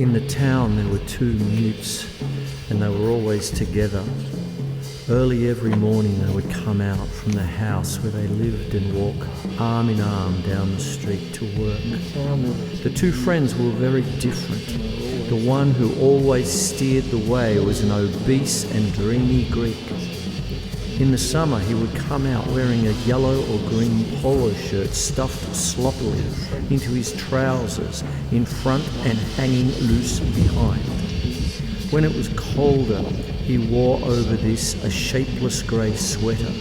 In the town there were two mutes, and they were always together. Early every morning they would come out from the house where they lived and walk arm in arm down the street to work. The two friends were very different. The one who always steered the way was an obese and dreamy Greek. In the summer he would come out wearing a yellow or green polo shirt stuffed sloppily into his trousers in front and hanging loose behind. When it was colder, he wore over this a shapeless grey sweater.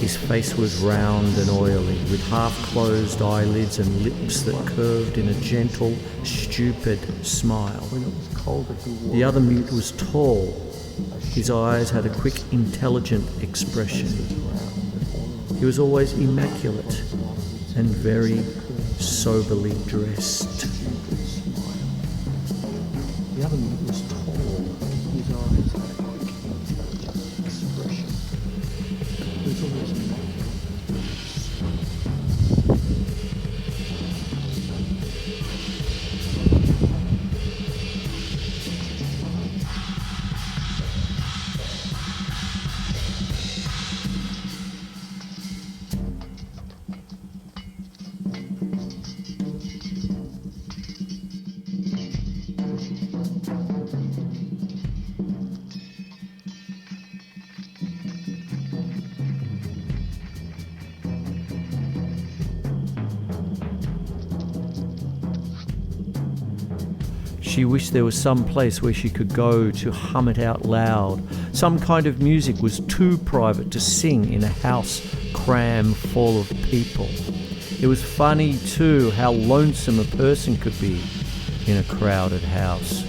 His face was round and oily, with half-closed eyelids and lips that curved in a gentle, stupid smile. The other mute was tall. His eyes had a quick, intelligent expression. He was always immaculate and very soberly dressed. The other mute was tall. His eyes had a quick, intelligent expression. He was always immaculate. She wished there was some place where she could go to hum it out loud. Some kind of music was too private to sing in a house cram full of people. It was funny too how lonesome a person could be in a crowded house.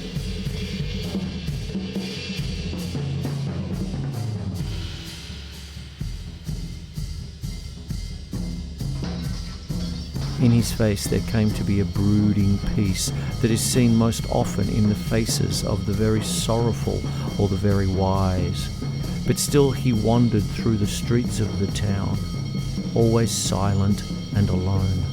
In his face there came to be a brooding peace that is seen most often in the faces of the very sorrowful or the very wise. But still he wandered through the streets of the town, always silent and alone.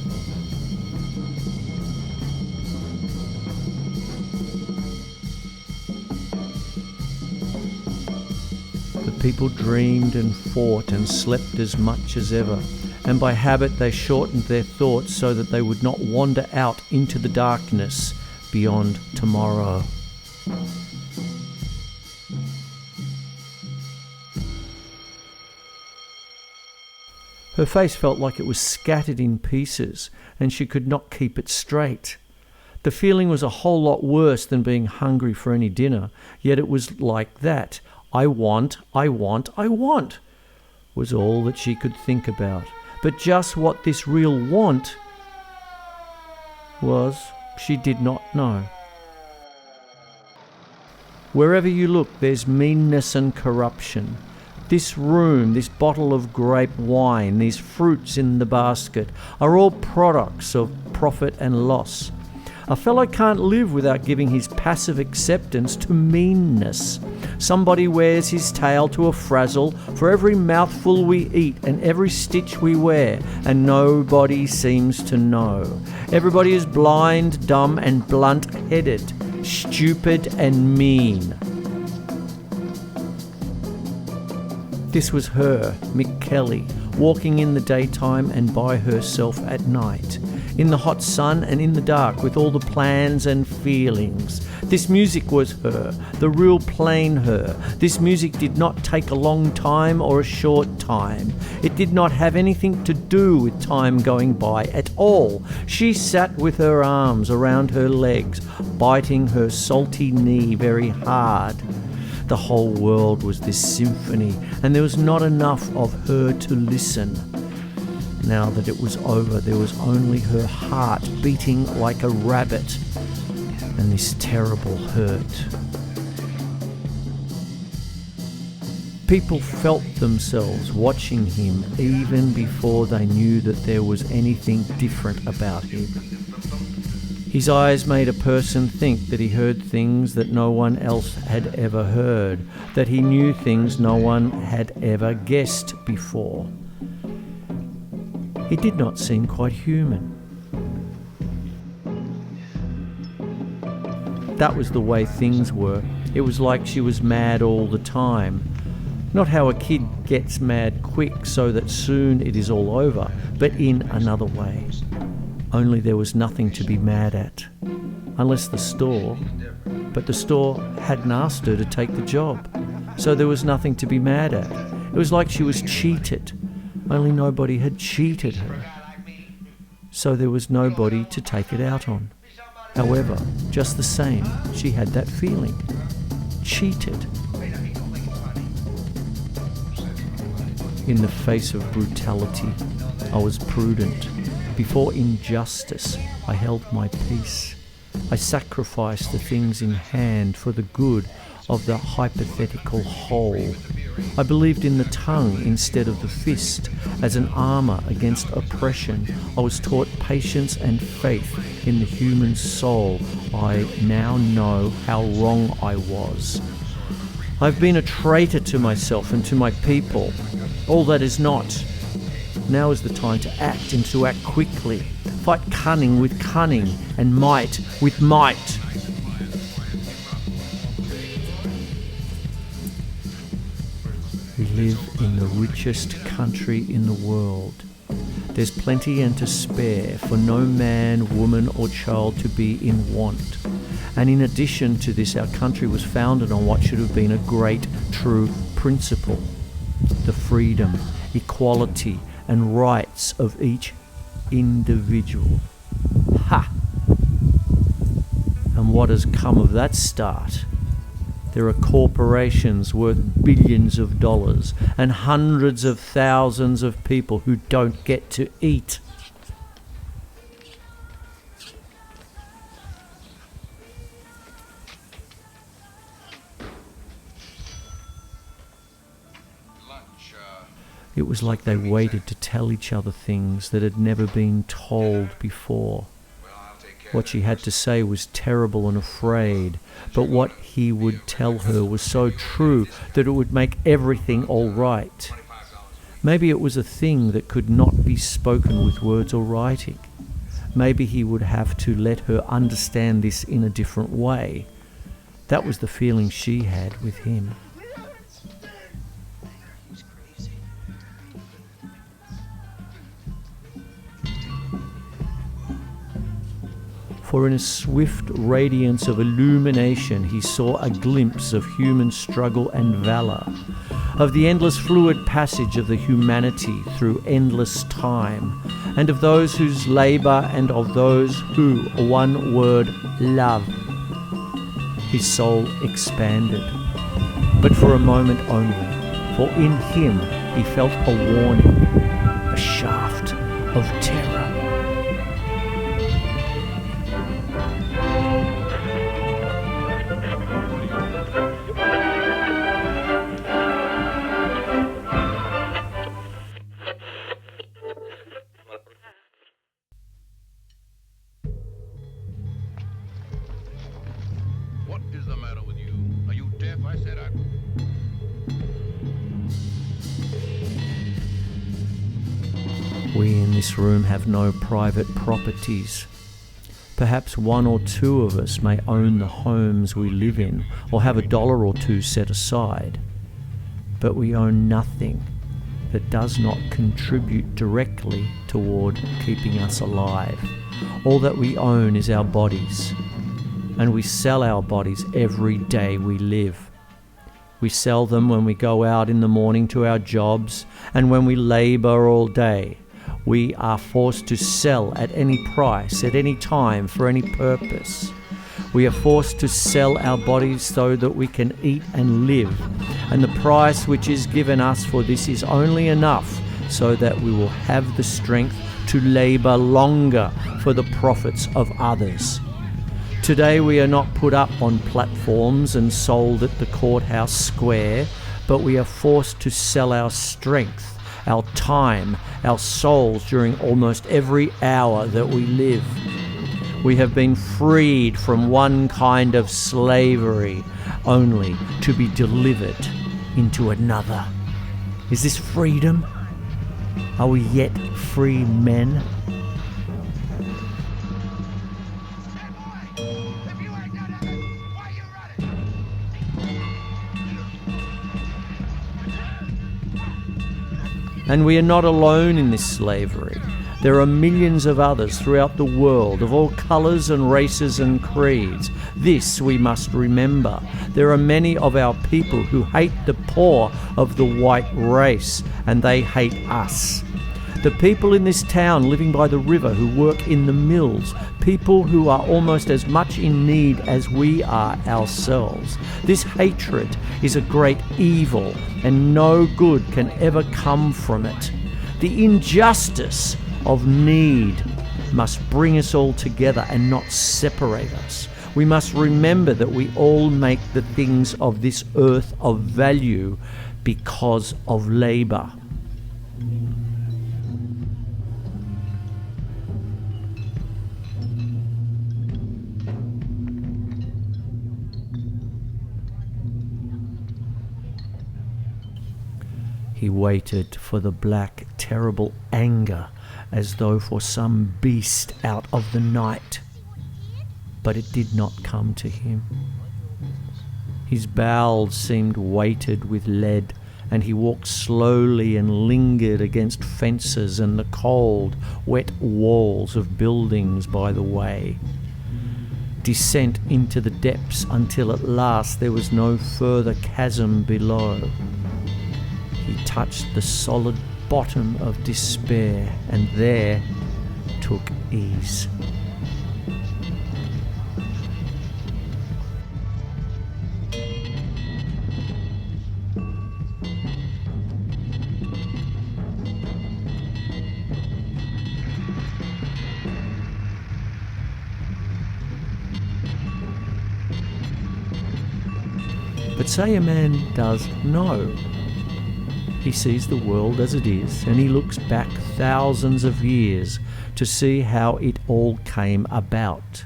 The people dreamed and fought and slept as much as ever. And by habit they shortened their thoughts so that they would not wander out into the darkness beyond tomorrow. Her face felt like it was scattered in pieces, and she could not keep it straight. The feeling was a whole lot worse than being hungry for any dinner, yet it was like that. I want, was all that she could think about. But just what this real want was, she did not know. Wherever you look, there's meanness and corruption. This room, this bottle of grape wine, these fruits in the basket are all products of profit and loss. A fellow can't live without giving his passive acceptance to meanness. Somebody wears his tail to a frazzle for every mouthful we eat and every stitch we wear, and nobody seems to know. Everybody is blind, dumb, and blunt-headed, stupid and mean. This was her, Mick Kelly, walking in the daytime and by herself at night, in the hot sun and in the dark with all the plans and feelings. This music was her, the real plain her. This music did not take a long time or a short time. It did not have anything to do with time going by at all. She sat with her arms around her legs, biting her salty knee very hard. The whole world was this symphony, and there was not enough of her to listen. Now that it was over, there was only her heart beating like a rabbit, and this terrible hurt. People felt themselves watching him even before they knew that there was anything different about him. His eyes made a person think that he heard things that no one else had ever heard, that he knew things no one had ever guessed before. He did not seem quite human. That was the way things were. It was like she was mad all the time. Not how a kid gets mad quick so that soon it is all over, but in another way. Only there was nothing to be mad at. Unless the store. But the store hadn't asked her to take the job. So there was nothing to be mad at. It was like she was cheated. Only nobody had cheated her. So there was nobody to take it out on. However, just the same, she had that feeling. Cheated. In the face of brutality, I was prudent. Before injustice, I held my peace. I sacrificed the things in hand for the good of the hypothetical whole. I believed in the tongue instead of the fist as an armor against oppression. I was taught patience and faith in the human soul. I now know how wrong I was. I've been a traitor to myself and to my people. All that is not. Now is the time to act and to act quickly. Fight cunning with cunning and might with might. We live in the richest country in the world. There's plenty and to spare for no man, woman or child to be in want. And in addition to this, our country was founded on what should have been a great, true principle. The freedom, equality and rights of each individual. Ha! And what has come of that start? There are corporations worth billions of dollars and hundreds of thousands of people who don't get to eat. It was like they waited to tell each other things that had never been told before. What she had to say was terrible and afraid, but what he would tell her was so true that it would make everything all right. Maybe it was a thing that could not be spoken with words or writing. Maybe he would have to let her understand this in a different way. That was the feeling she had with him. For in a swift radiance of illumination he saw a glimpse of human struggle and valor, of the endless fluid passage of the humanity through endless time, and of those whose labor and of those who, one word, love. His soul expanded, but for a moment only, for in him he felt a warning, a shaft of terror. What is the matter with you? Are you deaf? I said I... We in this room have no private properties. Perhaps one or two of us may own the homes we live in or have $1 or $2 set aside. But we own nothing that does not contribute directly toward keeping us alive. All that we own is our bodies. And we sell our bodies every day we live. We sell them when we go out in the morning to our jobs and when we labor all day. We are forced to sell at any price, at any time, for any purpose. We are forced to sell our bodies so that we can eat and live. And the price which is given us for this is only enough so that we will have the strength to labor longer for the profits of others. Today we are not put up on platforms and sold at the courthouse square, but we are forced to sell our strength, our time, our souls during almost every hour that we live. We have been freed from one kind of slavery, only to be delivered into another. Is this freedom? Are we yet free men? If you ain't got nothing And we are not alone in this slavery. There are millions of others throughout the world of all colours and races and creeds. This we must remember. There are many of our people who hate the poor of the white race, and they hate us. The people in this town living by the river who work in the mills, people who are almost as much in need as we are ourselves. This hatred is a great evil, and no good can ever come from it. The injustice of need must bring us all together and not separate us. We must remember that we all make the things of this earth of value because of labour. He waited for the black, terrible anger as though for some beast out of the night. But it did not come to him. His bowels seemed weighted with lead, and he walked slowly and lingered against fences and the cold, wet walls of buildings by the way. Descent into the depths until at last there was no further chasm below. He touched the solid bottom of despair and there took ease. But say a man does know. He sees the world as it is, and he looks back thousands of years to see how it all came about.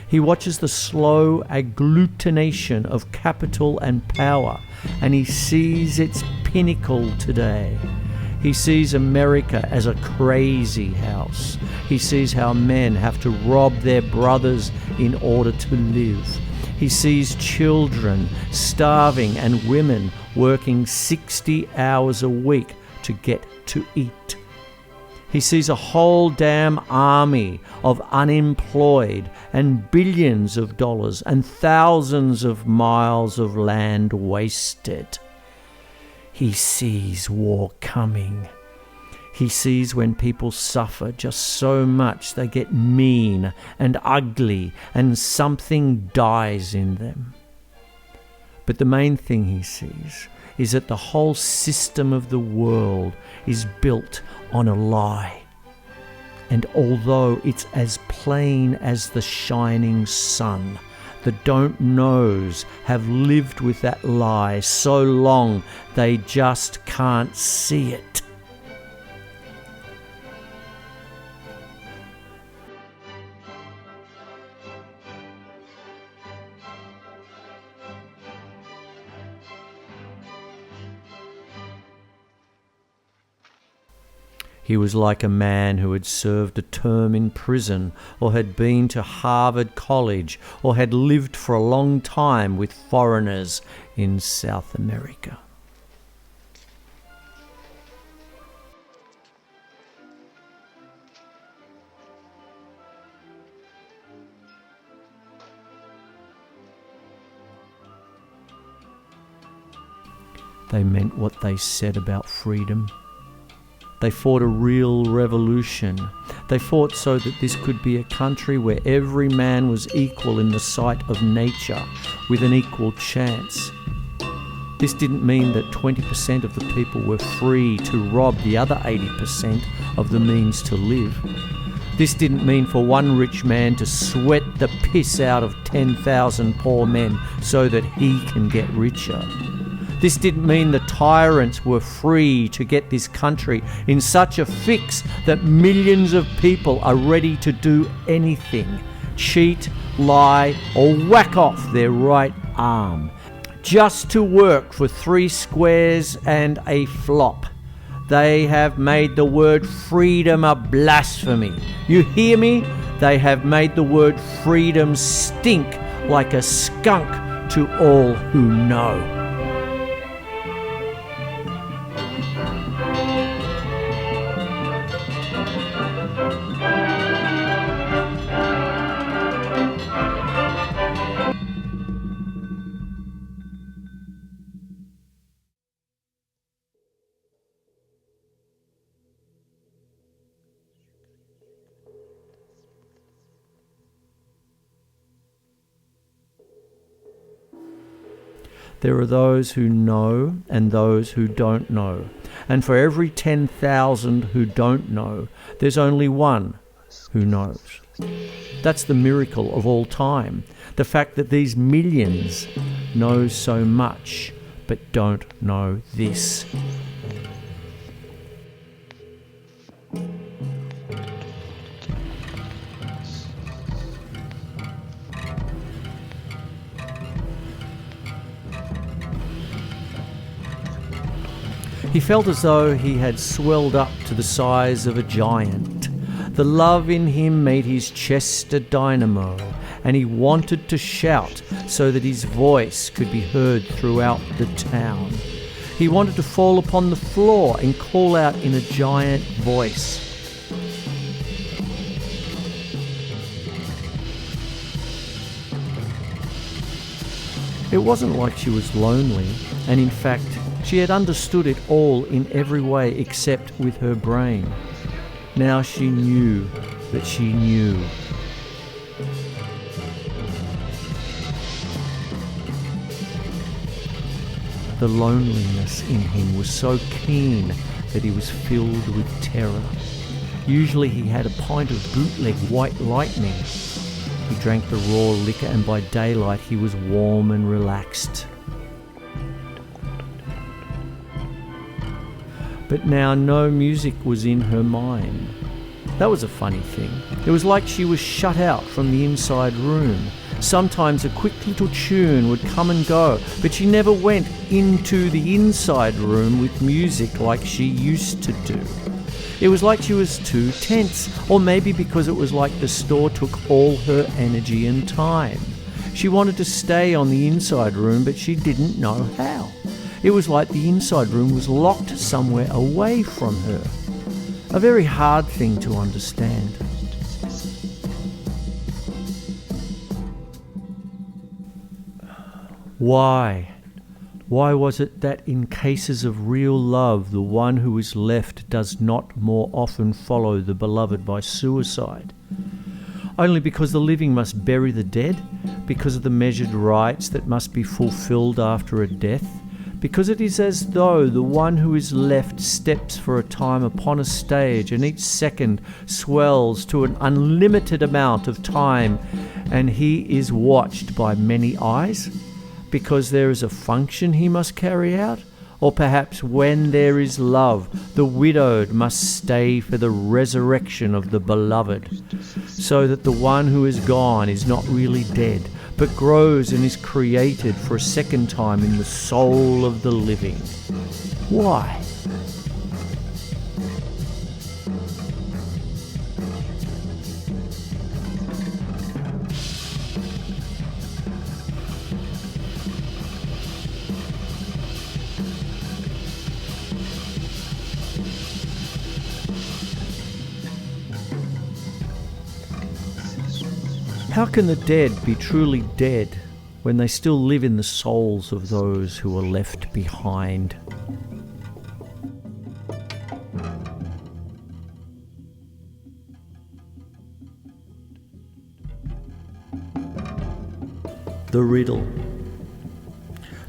He watches the slow agglutination of capital and power, and he sees its pinnacle today. He sees America as a crazy house. He sees how men have to rob their brothers in order to live. He sees children starving and women working 60 hours a week to get to eat. He sees a whole damn army of unemployed and billions of dollars and thousands of miles of land wasted. He sees war coming. He sees when people suffer just so much they get mean and ugly and something dies in them. But the main thing he sees is that the whole system of the world is built on a lie. And although it's as plain as the shining sun, the don't-knows have lived with that lie so long they just can't see it. He was like a man who had served a term in prison, or had been to Harvard College, or had lived for a long time with foreigners in South America. They meant what they said about freedom. They fought a real revolution. They fought so that this could be a country where every man was equal in the sight of nature, with an equal chance. This didn't mean that 20% of the people were free to rob the other 80% of the means to live. This didn't mean for one rich man to sweat the piss out of 10,000 poor men so that he can get richer. This didn't mean the tyrants were free to get this country in such a fix that millions of people are ready to do anything, cheat, lie, or whack off their right arm, just to work for 3 squares and a flop. They have made the word freedom a blasphemy. You hear me? They have made the word freedom stink like a skunk to all who know. There are those who know and those who don't know. And for every 10,000 who don't know, there's only one who knows. That's the miracle of all time. The fact that these millions know so much but don't know this. He felt as though he had swelled up to the size of a giant. The love in him made his chest a dynamo, and he wanted to shout so that his voice could be heard throughout the town. He wanted to fall upon the floor and call out in a giant voice. It wasn't like she was lonely, and in fact, she had understood it all in every way except with her brain. Now she knew that she knew. The loneliness in him was so keen that he was filled with terror. Usually he had a pint of bootleg white lightning. He drank the raw liquor, and by daylight he was warm and relaxed. But now no music was in her mind. That was a funny thing. It was like she was shut out from the inside room. Sometimes a quick little tune would come and go, but she never went into the inside room with music like she used to do. It was like she was too tense, or maybe because it was like the store took all her energy and time. She wanted to stay on the inside room, but she didn't know how. It was like the inside room was locked somewhere away from her. A very hard thing to understand. Why? Why was it that in cases of real love, the one who is left does not more often follow the beloved by suicide? Only because the living must bury the dead? Because of the measured rites that must be fulfilled after a death? Because it is as though the one who is left steps for a time upon a stage, and each second swells to an unlimited amount of time, and he is watched by many eyes? Because there is a function he must carry out? Or perhaps when there is love, the widowed must stay for the resurrection of the beloved, so that the one who is gone is not really dead, but grows and is created for a second time in the soul of the living. Why? How can the dead be truly dead when they still live in the souls of those who are left behind? The riddle.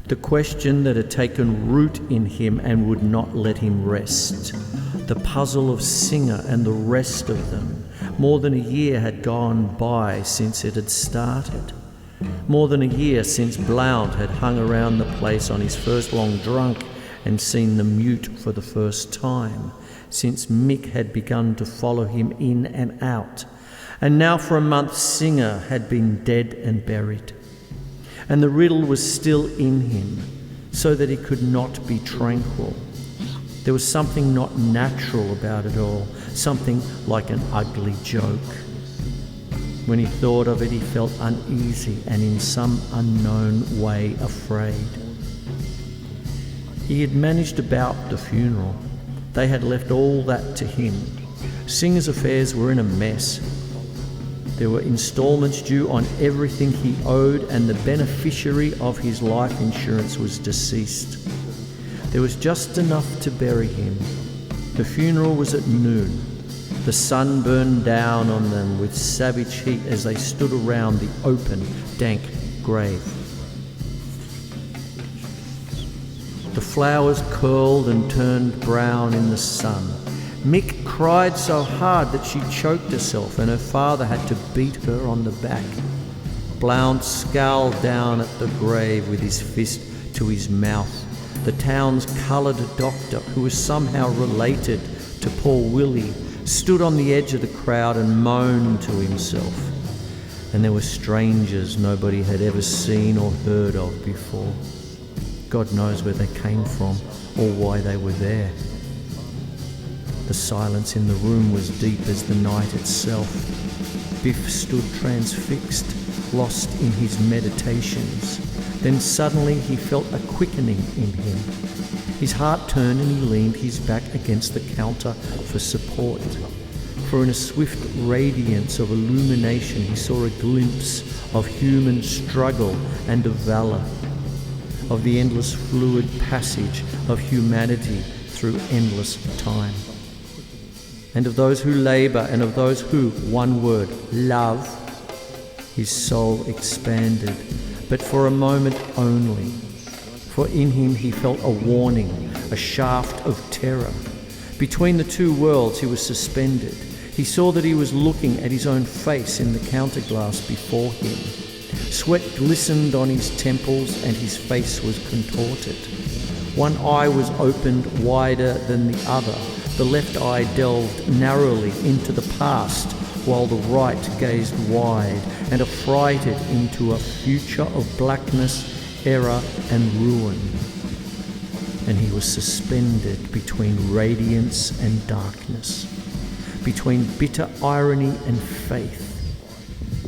The question that had taken root in him and would not let him rest. The puzzle of Singer and the rest of them. More than a year had gone by since it had started. More than a year since Blount had hung around the place on his first long drunk and seen the mute for the first time. Since Mick had begun to follow him in and out. And now for a month Singer had been dead and buried. And the riddle was still in him, so that he could not be tranquil. There was something not natural about it all, something like an ugly joke. When he thought of it, he felt uneasy and in some unknown way afraid. He had managed about the funeral. They had left all that to him. Singer's affairs were in a mess. There were instalments due on everything he owed, and the beneficiary of his life insurance was deceased. There was just enough to bury him. The funeral was at noon. The sun burned down on them with savage heat as they stood around the open, dank grave. The flowers curled and turned brown in the sun. Mick cried so hard that she choked herself and her father had to beat her on the back. Blount scowled down at the grave with his fist to his mouth. The town's coloured doctor, who was somehow related to poor Willie, stood on the edge of the crowd and moaned to himself. And there were strangers nobody had ever seen or heard of before. God knows where they came from or why they were there. The silence in the room was deep as the night itself. Biff stood transfixed, lost in his meditations. Then suddenly he felt a quickening in him. His heart turned and he leaned his back against the counter for support. For in a swift radiance of illumination he saw a glimpse of human struggle and of valour, of the endless fluid passage of humanity through endless time, and of those who labour and of those who, one word, love. His soul expanded, but for a moment only, for in him he felt a warning, a shaft of terror. Between the two worlds he was suspended. He saw that he was looking at his own face in the counterglass before him. Sweat glistened on his temples and his face was contorted. One eye was opened wider than the other. The left eye delved narrowly into the past, while the right gazed wide and affrighted into a future of blackness, error and ruin. And he was suspended between radiance and darkness, between bitter irony and faith.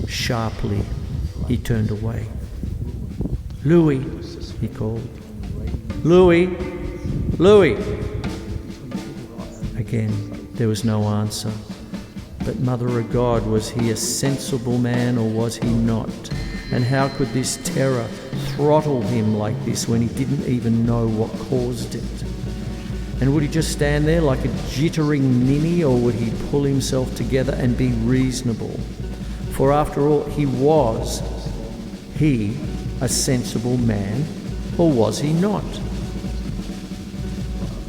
Sharply, he turned away. "Louis," he called. "Louis! Louis!" Again, there was no answer. But Mother of God, was he a sensible man or was he not? And how could this terror throttle him like this when he didn't even know what caused it? And would he just stand there like a jittering ninny, or would he pull himself together and be reasonable? For after all, was he a sensible man, or was he not?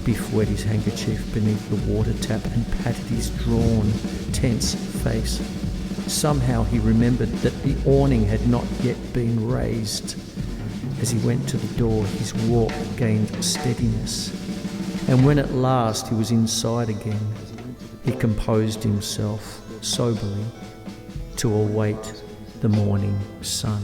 Biff wet his handkerchief beneath the water tap and patted his drawn, tense face. Somehow he remembered that the awning had not yet been raised. As he went to the door, his walk gained steadiness. And when at last he was inside again, he composed himself soberly to await the morning sun.